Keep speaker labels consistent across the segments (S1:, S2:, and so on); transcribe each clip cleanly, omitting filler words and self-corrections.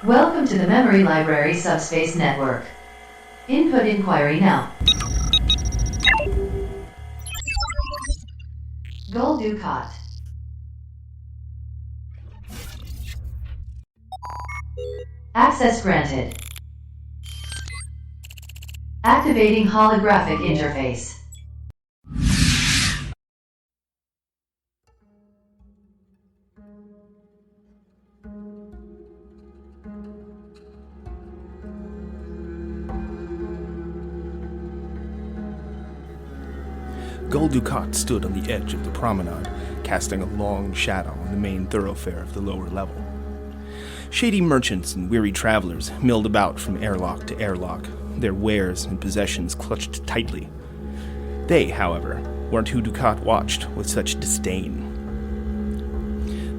S1: Welcome to the Memory Library Subspace Network. Input inquiry now. Gul Dukat. Access granted. Activating holographic interface.
S2: Gul Dukat stood on the edge of the promenade, casting a long shadow on the main thoroughfare of the lower level. Shady merchants and weary travelers milled about from airlock to airlock, their wares and possessions clutched tightly. They, however, weren't who Dukat watched with such disdain.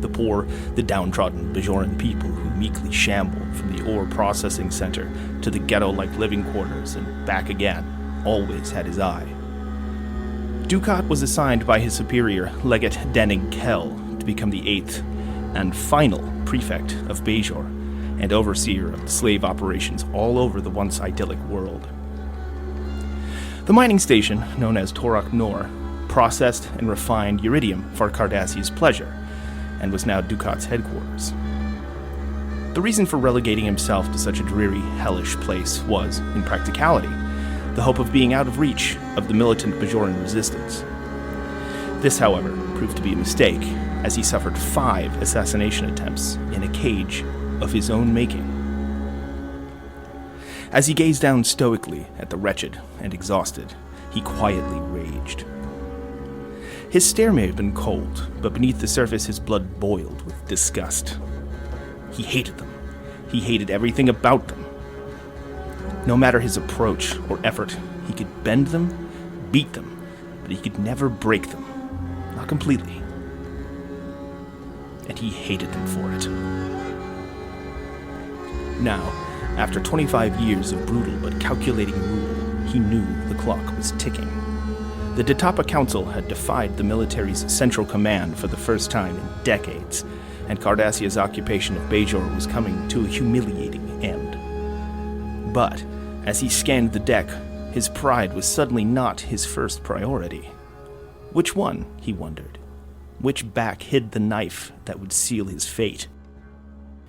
S2: The poor, the downtrodden Bajoran people who meekly shambled from the ore processing center to the ghetto-like living quarters and back again, always had his eye. Dukat was assigned by his superior, Legate Denig Kell, to become the 8th and final prefect of Bajor and overseer of the slave operations all over the once idyllic world. The mining station, known as Terok Nor, processed and refined uridium for Cardassia's pleasure and was now Dukat's headquarters. The reason for relegating himself to such a dreary, hellish place was, in practicality, the hope of being out of reach of the militant Bajoran resistance. This, however, proved to be a mistake, as he suffered 5 assassination attempts in a cage of his own making. As he gazed down stoically at the wretched and exhausted, he quietly raged. His stare may have been cold, but beneath the surface his blood boiled with disgust. He hated them. He hated everything about them. No matter his approach or effort, he could bend them, beat them, but he could never break them. Not completely. And he hated them for it. Now, after 25 years of brutal but calculating rule, he knew the clock was ticking. The Detapa Council had defied the military's central command for the first time in decades, and Cardassia's occupation of Bajor was coming to a humiliating end. But, as he scanned the deck, his pride was suddenly not his first priority. Which one, he wondered? Which back hid the knife that would seal his fate?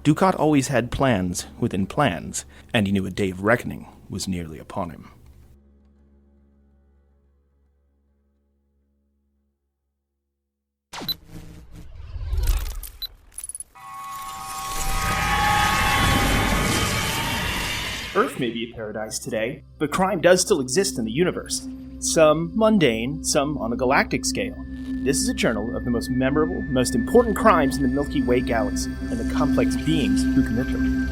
S2: Dukat always had plans within plans, and he knew a day of reckoning was nearly upon him.
S3: Earth may be a paradise today, but crime does still exist in the universe. Some mundane, some on a galactic scale. This is a journal of the most memorable, most important crimes in the Milky Way galaxy, and the complex beings who commit them.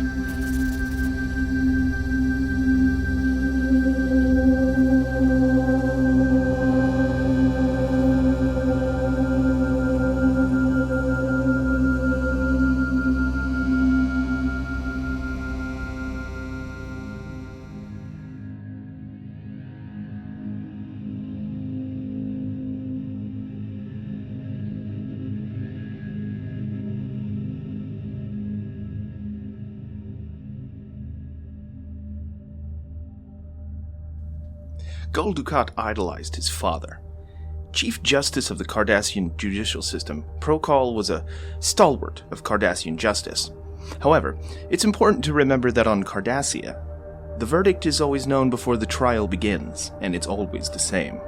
S2: Gul Dukat idolized his father. Chief Justice of the Cardassian judicial system, Prokal was a stalwart of Cardassian justice. However, it's important to remember that on Cardassia, the verdict is always known before the trial begins, and it's always the same.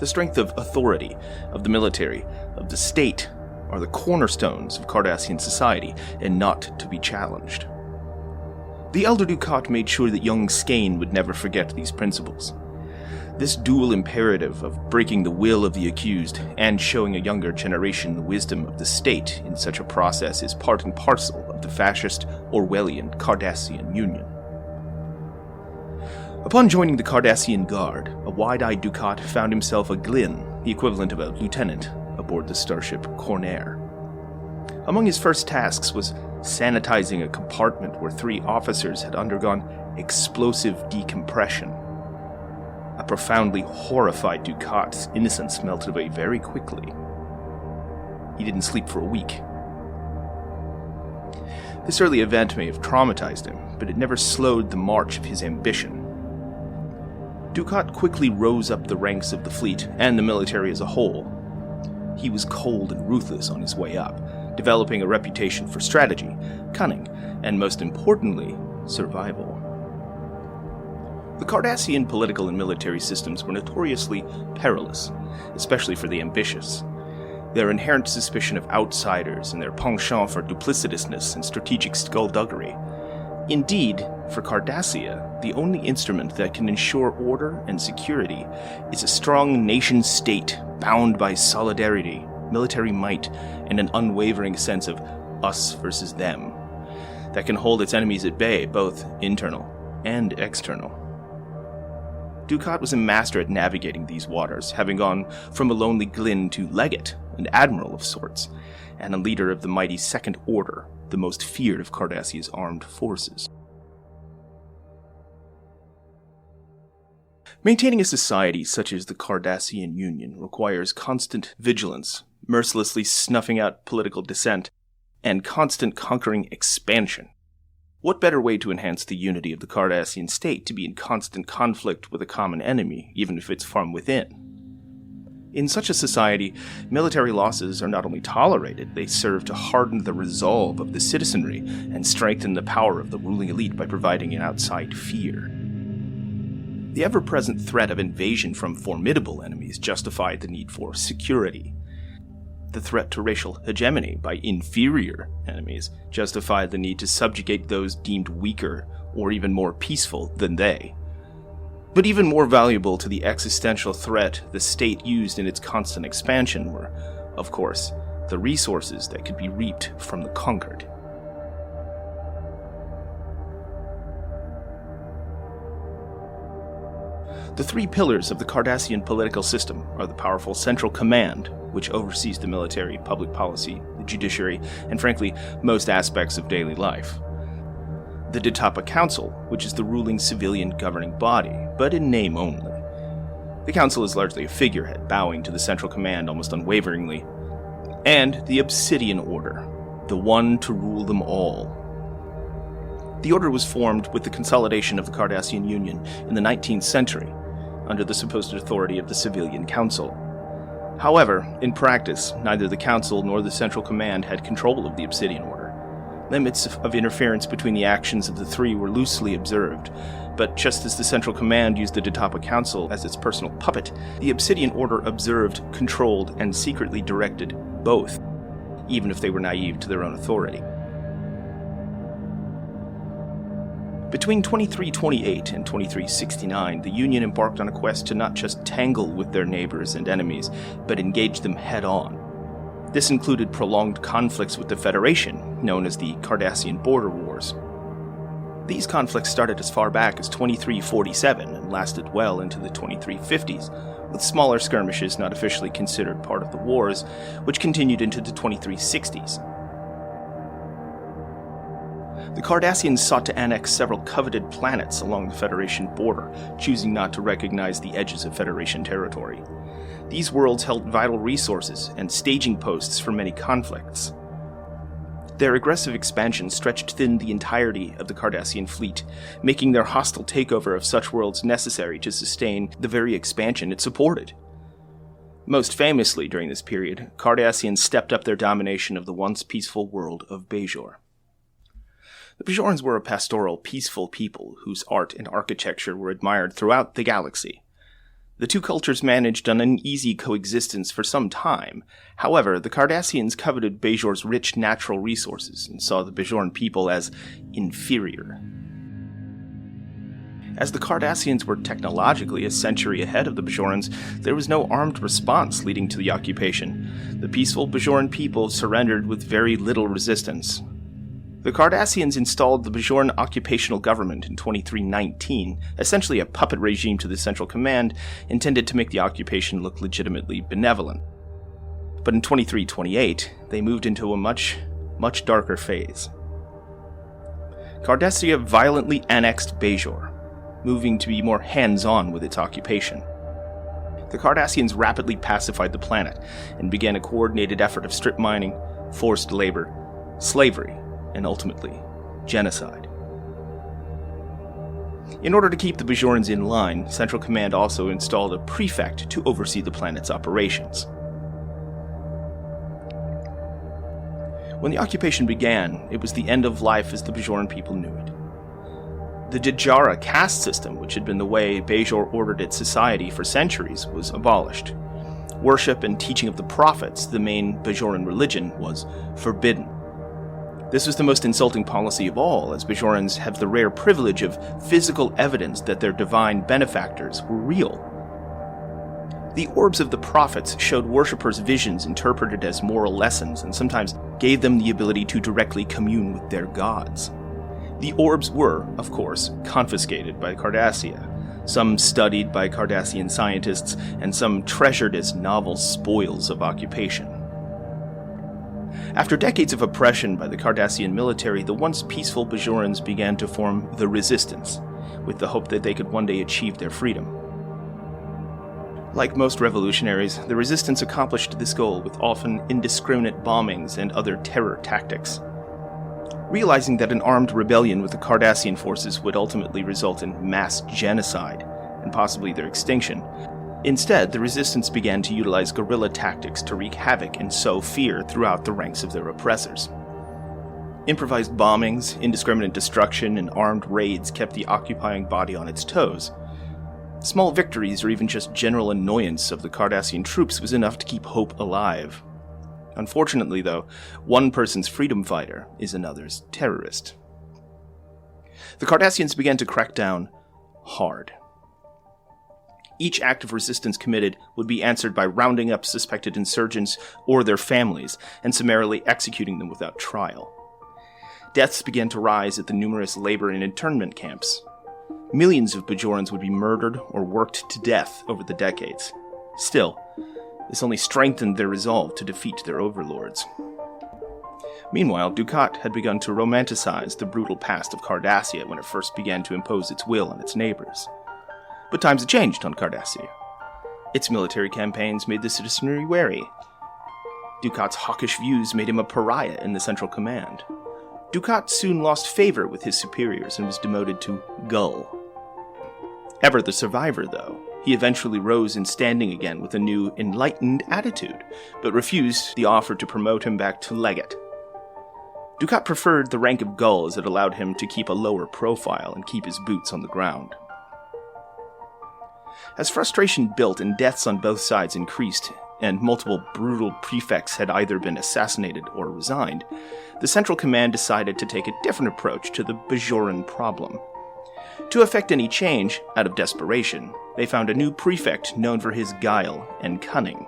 S2: The strength of authority, of the military, of the state, are the cornerstones of Cardassian society, and not to be challenged. The elder Dukat made sure that young Skane would never forget these principles. This dual imperative of breaking the will of the accused and showing a younger generation the wisdom of the state in such a process is part and parcel of the fascist Orwellian Cardassian Union. Upon joining the Cardassian Guard, a wide-eyed Dukat found himself a Glynn, the equivalent of a lieutenant, aboard the starship Cornair. Among his first tasks was sanitizing a compartment where 3 officers had undergone explosive decompression. A profoundly horrified Dukat's innocence melted away very quickly. He didn't sleep for a week. This early event may have traumatized him, but it never slowed the march of his ambition. Dukat quickly rose up the ranks of the fleet and the military as a whole. He was cold and ruthless on his way up, developing a reputation for strategy, cunning, and most importantly, survival. The Cardassian political and military systems were notoriously perilous, especially for the ambitious. Their inherent suspicion of outsiders and their penchant for duplicitousness and strategic skullduggery. Indeed, for Cardassia, the only instrument that can ensure order and security is a strong nation-state bound by solidarity, military might, and an unwavering sense of us versus them, that can hold its enemies at bay, both internal and external. Dukat was a master at navigating these waters, having gone from a lonely Glynn to legate, an admiral of sorts, and a leader of the mighty Second Order, the most feared of Cardassia's armed forces. Maintaining a society such as the Cardassian Union requires constant vigilance, mercilessly snuffing out political dissent, and constant conquering expansion. What better way to enhance the unity of the Cardassian state to be in constant conflict with a common enemy, even if it's from within? In such a society, military losses are not only tolerated, they serve to harden the resolve of the citizenry and strengthen the power of the ruling elite by providing an outside fear. The ever-present threat of invasion from formidable enemies justified the need for security. The threat to racial hegemony by inferior enemies justified the need to subjugate those deemed weaker or even more peaceful than they. But even more valuable to the existential threat the state used in its constant expansion were, of course, the resources that could be reaped from the conquered. The three pillars of the Cardassian political system are the powerful Central Command, which oversees the military, public policy, the judiciary, and frankly, most aspects of daily life. The Detapa Council, which is the ruling civilian governing body, but in name only. The council is largely a figurehead, bowing to the Central Command almost unwaveringly. And the Obsidian Order, the one to rule them all. The order was formed with the consolidation of the Cardassian Union in the 19th century, under the supposed authority of the Civilian Council. However, in practice, neither the Council nor the Central Command had control of the Obsidian Order. Limits of interference between the actions of the three were loosely observed, but just as the Central Command used the Detapa Council as its personal puppet, the Obsidian Order observed, controlled, and secretly directed both, even if they were naive to their own authority. Between 2328 and 2369, the Union embarked on a quest to not just tangle with their neighbors and enemies, but engage them head-on. This included prolonged conflicts with the Federation, known as the Cardassian Border Wars. These conflicts started as far back as 2347 and lasted well into the 2350s, with smaller skirmishes not officially considered part of the wars, which continued into the 2360s. The Cardassians sought to annex several coveted planets along the Federation border, choosing not to recognize the edges of Federation territory. These worlds held vital resources and staging posts for many conflicts. Their aggressive expansion stretched thin the entirety of the Cardassian fleet, making their hostile takeover of such worlds necessary to sustain the very expansion it supported. Most famously during this period, Cardassians stepped up their domination of the once peaceful world of Bajor. The Bajorans were a pastoral, peaceful people whose art and architecture were admired throughout the galaxy. The two cultures managed an uneasy coexistence for some time. However, the Cardassians coveted Bajor's rich natural resources and saw the Bajoran people as inferior. As the Cardassians were technologically a century ahead of the Bajorans, there was no armed response leading to the occupation. The peaceful Bajoran people surrendered with very little resistance. The Cardassians installed the Bajoran occupational government in 2319, essentially a puppet regime to the Central Command, intended to make the occupation look legitimately benevolent. But in 2328, they moved into a much darker phase. Cardassia violently annexed Bajor, moving to be more hands-on with its occupation. The Cardassians rapidly pacified the planet and began a coordinated effort of strip mining, forced labor, slavery, and ultimately, genocide. In order to keep the Bajorans in line, Central Command also installed a prefect to oversee the planet's operations. When the occupation began, it was the end of life as the Bajoran people knew it. The Dejara caste system, which had been the way Bajor ordered its society for centuries, was abolished. Worship and teaching of the prophets, the main Bajoran religion, was forbidden. This was the most insulting policy of all, as Bajorans have the rare privilege of physical evidence that their divine benefactors were real. The orbs of the prophets showed worshippers visions interpreted as moral lessons and sometimes gave them the ability to directly commune with their gods. The orbs were, of course, confiscated by Cardassia, some studied by Cardassian scientists, and some treasured as novel spoils of occupation. After decades of oppression by the Cardassian military, the once peaceful Bajorans began to form the Resistance, with the hope that they could one day achieve their freedom. Like most revolutionaries, the Resistance accomplished this goal with often indiscriminate bombings and other terror tactics. Realizing that an armed rebellion with the Cardassian forces would ultimately result in mass genocide, and possibly their extinction, instead, the Resistance began to utilize guerrilla tactics to wreak havoc and sow fear throughout the ranks of their oppressors. Improvised bombings, indiscriminate destruction, and armed raids kept the occupying body on its toes. Small victories or even just general annoyance of the Cardassian troops was enough to keep hope alive. Unfortunately, though, one person's freedom fighter is another's terrorist. The Cardassians began to crack down hard. Each act of resistance committed would be answered by rounding up suspected insurgents or their families and summarily executing them without trial. Deaths began to rise at the numerous labor and internment camps. Millions of Bajorans would be murdered or worked to death over the decades. Still, this only strengthened their resolve to defeat their overlords. Meanwhile, Dukat had begun to romanticize the brutal past of Cardassia when it first began to impose its will on its neighbors. But times had changed on Cardassia. Its military campaigns made the citizenry wary. Dukat's hawkish views made him a pariah in the Central Command. Dukat soon lost favor with his superiors and was demoted to Gul. Ever the survivor, though, he eventually rose in standing again with a new, enlightened attitude, but refused the offer to promote him back to legate. Dukat preferred the rank of Gul as it allowed him to keep a lower profile and keep his boots on the ground. As frustration built and deaths on both sides increased, and multiple brutal prefects had either been assassinated or resigned, the Central Command decided to take a different approach to the Bajoran problem. To effect any change, out of desperation, they found a new prefect known for his guile and cunning.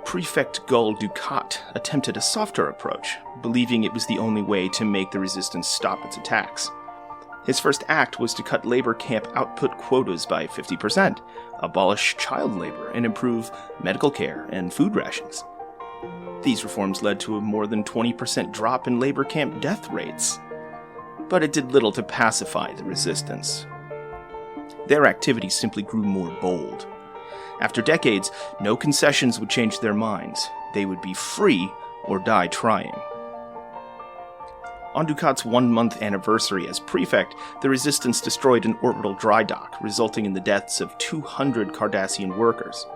S2: Prefect Gul Dukat attempted a softer approach, believing it was the only way to make the resistance stop its attacks. His first act was to cut labor camp output quotas by 50%, abolish child labor, and improve medical care and food rations. These reforms led to a more than 20% drop in labor camp death rates. But it did little to pacify the resistance. Their activities simply grew more bold. After decades, no concessions would change their minds. They would be free or die trying. On Dukat's 1-month anniversary as prefect, the resistance destroyed an orbital dry dock, resulting in the deaths of 200 Cardassian workers.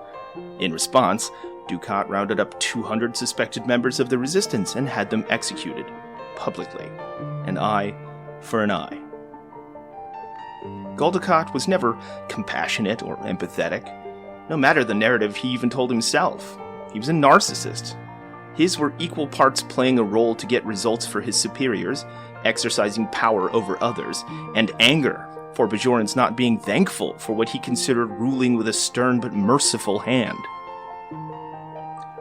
S2: In response, Dukat rounded up 200 suspected members of the resistance and had them executed, publicly. An eye for an eye. Gul Dukat was never compassionate or empathetic. No matter the narrative he even told himself, he was a narcissist. His were equal parts playing a role to get results for his superiors, exercising power over others, and anger for Bajorans not being thankful for what he considered ruling with a stern but merciful hand.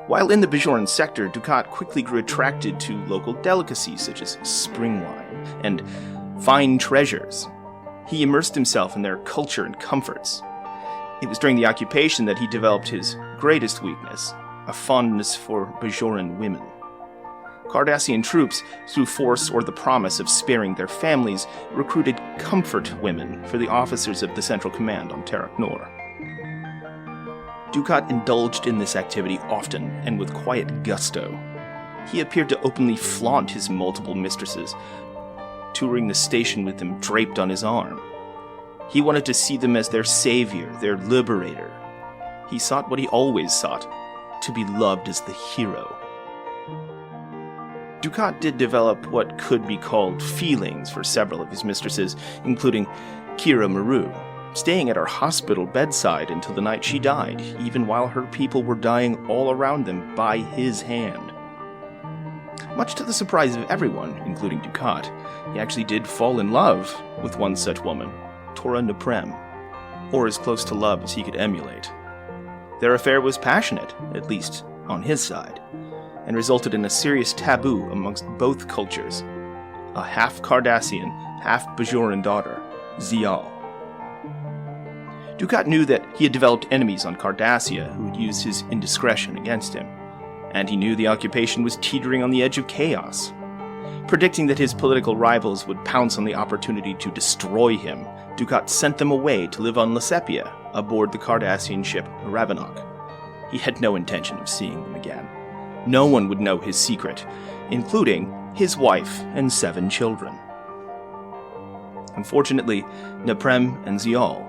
S2: While in the Bajoran sector, Dukat quickly grew attracted to local delicacies such as spring wine and fine treasures. He immersed himself in their culture and comforts. It was during the occupation that he developed his greatest weakness, a fondness for Bajoran women. Cardassian troops, through force or the promise of sparing their families, recruited comfort women for the officers of the Central Command on Terok Nor. Dukat indulged in this activity often and with quiet gusto. He appeared to openly flaunt his multiple mistresses, touring the station with them draped on his arm. He wanted to see them as their savior, their liberator. He sought what he always sought, to be loved as the hero. Dukat did develop what could be called feelings for several of his mistresses, including Kira Maru, staying at her hospital bedside until the night she died, even while her people were dying all around them by his hand. Much to the surprise of everyone, including Dukat, he actually did fall in love with one such woman, Tora Nuprem, or as close to love as he could emulate. Their affair was passionate, at least on his side, and resulted in a serious taboo amongst both cultures, a half-Cardassian, half-Bajoran daughter, Zial. Dukat knew that he had developed enemies on Cardassia who would use his indiscretion against him, and he knew the occupation was teetering on the edge of chaos. Predicting that his political rivals would pounce on the opportunity to destroy him, Dukat sent them away to live on Lesepia, aboard the Cardassian ship Ravenok. He had no intention of seeing them again. No one would know his secret, including his wife and 7 children. Unfortunately, Nuprem and Zial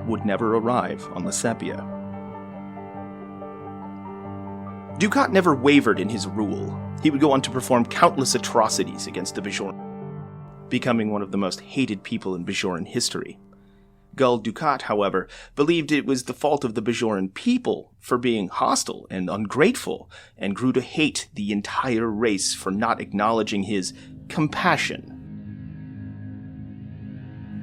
S2: would never arrive on Lesepia. Dukat never wavered in his rule. He would go on to perform countless atrocities against the Bajoran, becoming one of the most hated people in Bajoran history. Gul Dukat, however, believed it was the fault of the Bajoran people for being hostile and ungrateful, and grew to hate the entire race for not acknowledging his compassion.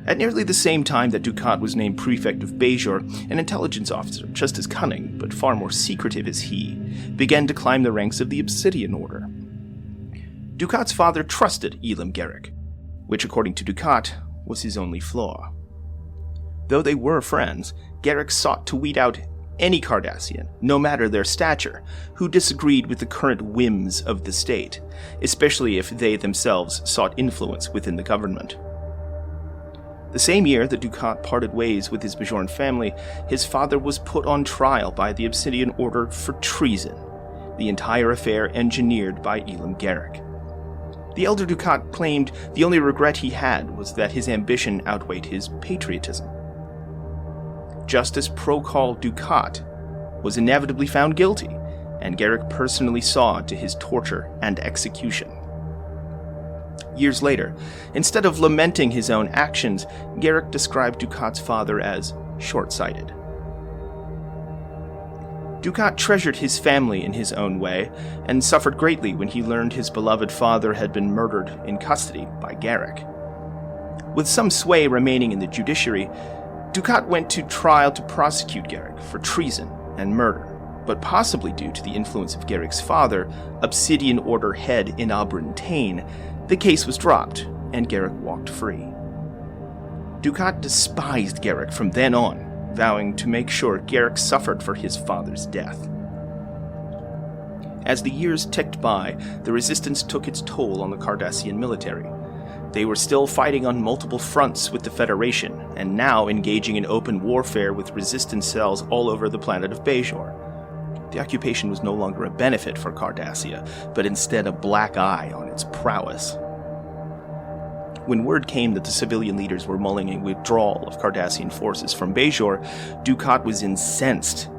S2: At nearly the same time that Dukat was named prefect of Bajor, an intelligence officer just as cunning, but far more secretive as he, began to climb the ranks of the Obsidian Order. Dukat's father trusted Elam Garrick, which according to Dukat was his only flaw. Though they were friends, Garrick sought to weed out any Cardassian, no matter their stature, who disagreed with the current whims of the state, especially if they themselves sought influence within the government. The same year that Dukat parted ways with his Bajoran family, his father was put on trial by the Obsidian Order for treason, the entire affair engineered by Elam Garrick. The elder Dukat claimed the only regret he had was that his ambition outweighed his patriotism. Justice Procol Dukat was inevitably found guilty, and Garrick personally saw to his torture and execution. Years later, instead of lamenting his own actions, Garrick described Dukat's father as short-sighted. Dukat treasured his family in his own way, and suffered greatly when he learned his beloved father had been murdered in custody by Garrick. With some sway remaining in the judiciary, Dukat went to trial to prosecute Garrick for treason and murder, but possibly due to the influence of Garrick's father, Obsidian Order head Inabrin Tain, the case was dropped, and Garrick walked free. Dukat despised Garrick from then on, vowing to make sure Garrick suffered for his father's death. As the years ticked by, the resistance took its toll on the Cardassian military. They were still fighting on multiple fronts with the Federation, and now engaging in open warfare with resistance cells all over the planet of Bajor. The occupation was no longer a benefit for Cardassia, but instead a black eye on its prowess. When word came that the civilian leaders were mulling a withdrawal of Cardassian forces from Bajor, Dukat was incensed.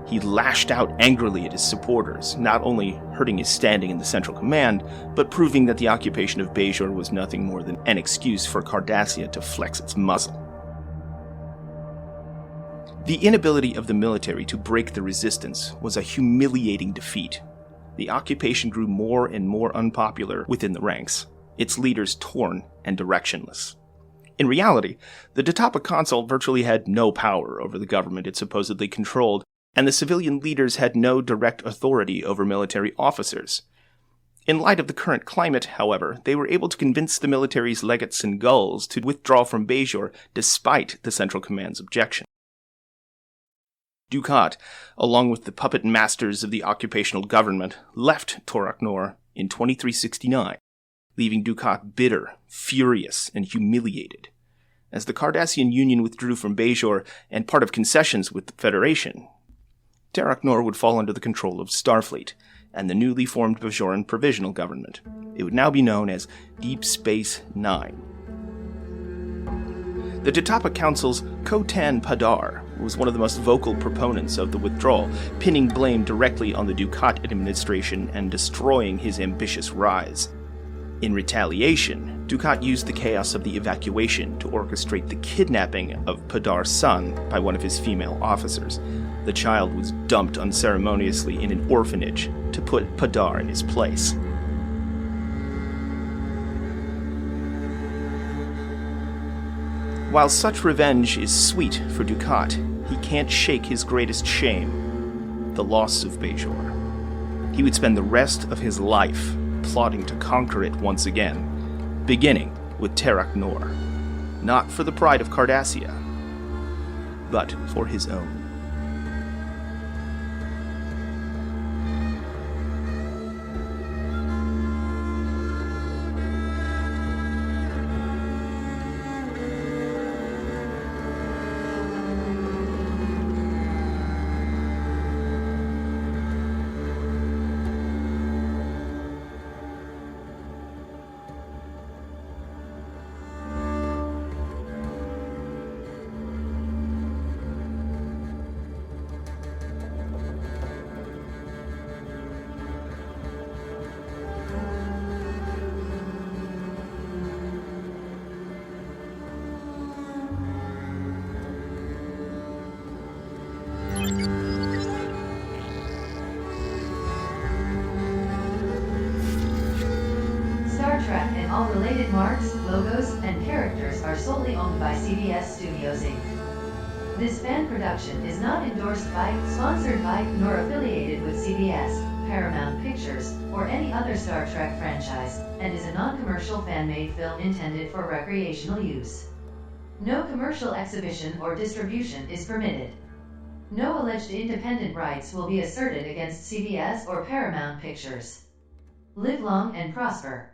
S2: He lashed out angrily at his supporters, not only hurting his standing in the Central Command, but proving that the occupation of Bajor was nothing more than an excuse for Cardassia to flex its muscle. The inability of the military to break the resistance was a humiliating defeat. The occupation grew more and more unpopular within the ranks, its leaders torn and directionless. In reality, the Datapa Council virtually had no power over the government it supposedly controlled, and the civilian leaders had no direct authority over military officers. In light of the current climate, however, they were able to convince the military's legates and gulls to withdraw from Bajor despite the Central Command's objection. Dukat, along with the puppet masters of the occupational government, left Terok Nor in 2369, leaving Dukat bitter, furious, and humiliated. As the Cardassian Union withdrew from Bajor and part of concessions with the Federation, Terok Nor would fall under the control of Starfleet, and the newly formed Bajoran Provisional Government. It would now be known as Deep Space Nine. The Tatapa Council's Khotan Padar was one of the most vocal proponents of the withdrawal, pinning blame directly on the Dukat administration and destroying his ambitious rise. In retaliation, Dukat used the chaos of the evacuation to orchestrate the kidnapping of Padar's son by one of his female officers. The child was dumped unceremoniously in an orphanage to put Padar in his place. While such revenge is sweet for Dukat, he can't shake his greatest shame, the loss of Bajor. He would spend the rest of his life plotting to conquer it once again, beginning with Terok Nor, not for the pride of Cardassia, but for his own.
S1: Star Trek and all related marks, logos, and characters are solely owned by CBS Studios Inc. This fan production is not endorsed by, sponsored by, nor affiliated with CBS, Paramount Pictures, or any other Star Trek franchise, and is a non-commercial fan-made film intended for recreational use. No commercial exhibition or distribution is permitted. No alleged independent rights will be asserted against CBS or Paramount Pictures. Live long and prosper.